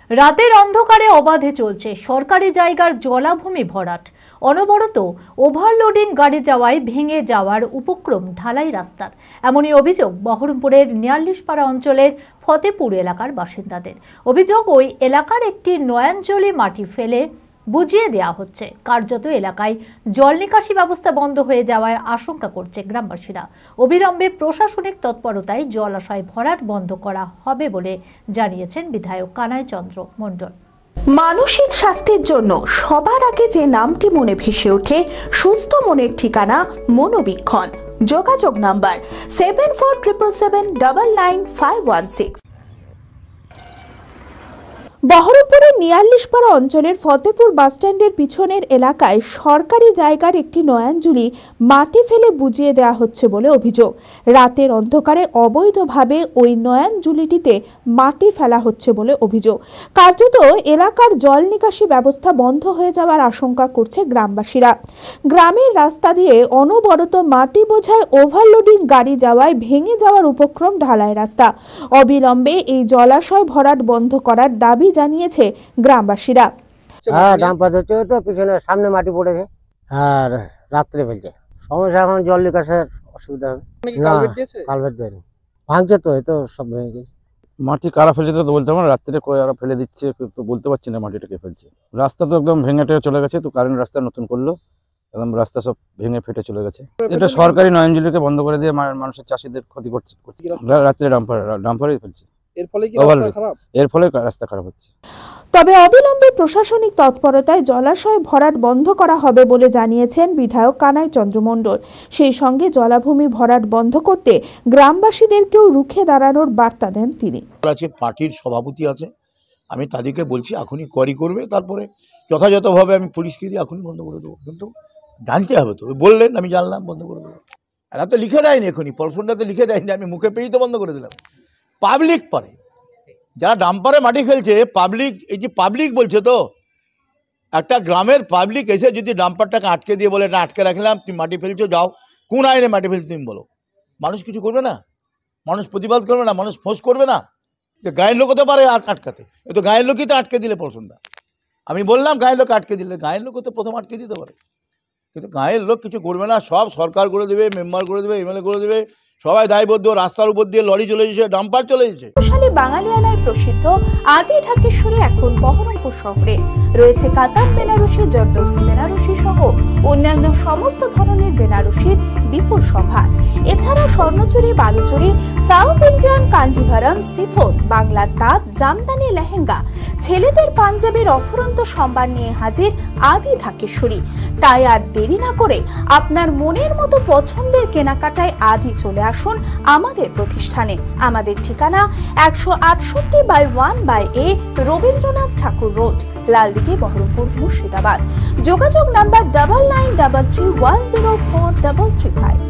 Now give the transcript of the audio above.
রাতের অন্ধকারে অবাধে চলছে সরকারি জায়গার জলাভূমি ভরাট। অনবরত ওভারলোডিং গাড়ি যাওয়ায় ভেঙে যাওয়ার উপক্রম ঢালাই রাস্তার। এমনই অভিযোগ বহরমপুরের নিয়াল্লিশপাড়া অঞ্চলের ফতেপুর এলাকার বাসিন্দাদের। অভিযোগ, ওই এলাকার একটি নয়াঞ্জলি মাটি ফেলে বুঝিয়ে দেওয়া হচ্ছে। কার্যত এলাকায় জল নিকাশি ব্যবস্থা বন্ধ হয়ে যাওয়ার আশঙ্কা করছে গ্রামবাসীরা। অবিলম্বে প্রশাসনিক তৎপরতায় জলাশয় ভরাট বন্ধ করা হবে বলে জানিয়েছেন বিধায়ক কানাই চন্দ্র মণ্ডল। মানসিক স্বাস্থ্যের জন্য সবার আগে যে নামটি মনে ভেসে ওঠে, সুস্থ মনের ঠিকানা মনোবীক্ষণ। যোগাযোগ নাম্বার 7477799516। বহরমপুরের নিয়াল্লিশপাড়া অঞ্চলের ফতেপুর বাসস্ট্যান্ডের পিছনের এলাকায় সরকারি জায়গার একটি নয়াঞ্জলি মাটি ফেলে বুঝিয়ে দেওয়া হচ্ছে বলে অভিযোগ। রাতের অন্ধকারে অবৈধভাবে ওই নয়াঞ্জলিটিতে মাটি ফেলা হচ্ছে বলে অভিযোগ। কার্যত এলাকার জল নিকাশি ব্যবস্থা বন্ধ হয়ে যাওয়ার আশঙ্কা করছে গ্রামবাসীরা। গ্রামের রাস্তা দিয়ে অনবরত মাটি বোঝাই ওভারলোডিং গাড়ি যাওয়ায় ভেঙে যাওয়ার উপক্রম ঢালাই রাস্তা। অবিলম্বে এই জলাশয় ভরাট বন্ধ করার দাবি জানিয়েছে গ্রামবাসীরা। ডাম্পার হচ্ছে তো পিছনে সামনে মাটি পড়েছে আর রাত্রে ফেলছে। সমস্যা এখন জল নিকাশের অসুবিধা হবে। কালভেট দেয়নি, ভাঙছে তো, এই তো সব ভেঙে গেছে। মাটি কারা ফেলছে তো বলতে পারবো না, রাত্রে কয়রা ফেলে দিচ্ছে তো বলতে পারছি না মাটিটা কে ফেলছে। রাস্তা তো একদম ভেঙে টেঙে চলে গেছে, তো কারেন্ট রাস্তা নতুন করলো, একদম রাস্তা সব ভেঙে ফেটে চলে গেছে। এটা সরকারি নয়াঞ্জলিকে বন্ধ করে দিয়ে মানুষের চাষিদের ক্ষতি করছে। রাত্রে ডাম্পারই ফেলছে, এর ফলে রাস্তা খারাপ হচ্ছে। তবে অবিলম্বে প্রশাসনিক তৎপরতায় জলাশয় ভরাট বন্ধ করা হবে বলে জানিয়েছেন বিধায়ক কানাই চন্দ্র মণ্ডল। সেই সঙ্গে জলাভূমি ভরাট বন্ধ করতে গ্রামবাসীদেরকেও রুখে দাঁড়ানোর বার্তা দেন তিনি। পার্টির সভাপতি আছে, আমি তাদেরকে বলছি এখনই কোয়ারি করবে, তারপরে যথাযথভাবে আমি পুলিশকে দিয়ে এখনই বন্ধ করে দেবো। কিন্তু জানতে হবে তো, বললেন আমি জানলাম বন্ধ করে দেবো। এরা তো লিখে দেয়নি, এখনই পরশুনটাতে লিখে দেয়নি, আমি মুখে পেয়েই তো বন্ধ করে দিলাম। পাবলিক পারে, যারা ডাম্পারে মাটি ফেলছে পাবলিক, এই যে পাবলিক বলছে তো, একটা গ্রামের পাবলিক এসে যদি ডাম্পারটাকে আটকে দিয়ে বলে এটা আটকে রাখলাম, তুমি মাটি ফেলছো, যাও, কোন আইনে মাটি ফেলছো তুমি বলো, মানুষ কিছু করবে না? মানুষ প্রতিবাদ করবে না? মানুষ ফোঁস করবে না? যে গায়ের লোক হতে পারে আটকাতে, এ তো গায়ের লোকই তো আটকে দিলে পরশুনটা। আমি বললাম গায়ের লোক আটকে দিলে, গায়ের লোক তো প্রথম আটকে দিতে পারে, কিন্তু গায়ের লোক কিছু করবে না। সব সরকার করে দেবে, মেম্বার করে দেবে, এমএলএ করে দেবে, সবাই দায়বদ্ধ। রাস্তার উপর দিয়ে লরি চলে এসেছে, ডাম্পার চলে এসেছে। বাঙালিয়ানায় প্রসিদ্ধ আদি ঢাকেশ্বরী এখন বহরমপুর শহরে রয়েছে কাতান বেনারসি, জর্দৌসি বেনারসি সহ অন্যান্য সমস্ত ধরনের বেনারসির বিপুল সম্ভার। এছাড়া Swarnachuri, Baluchari, south Indian Kanjivaram, chiffon, বাংলার তাঁত, জামদানি, লেহেঙ্গা, ছেলেদের পাঞ্জাবের অফুরন্ত সম্ভার নিয়ে হাজির আদি ঢাকেশ্বরী। তাই আর দেরি না করে আপনার মনের মতো পছন্দের কেনাকাটায় আজই চলে আসুন আমাদের প্রতিষ্ঠানে। আমাদের ঠিকানা 168/1/A রবীন্দ্রনাথ ঠাকুর রোড, লালদিঘি, বহরমপুর, মুর্শিদাবাদ। যোগাযোগ নাম্বার 9933104335।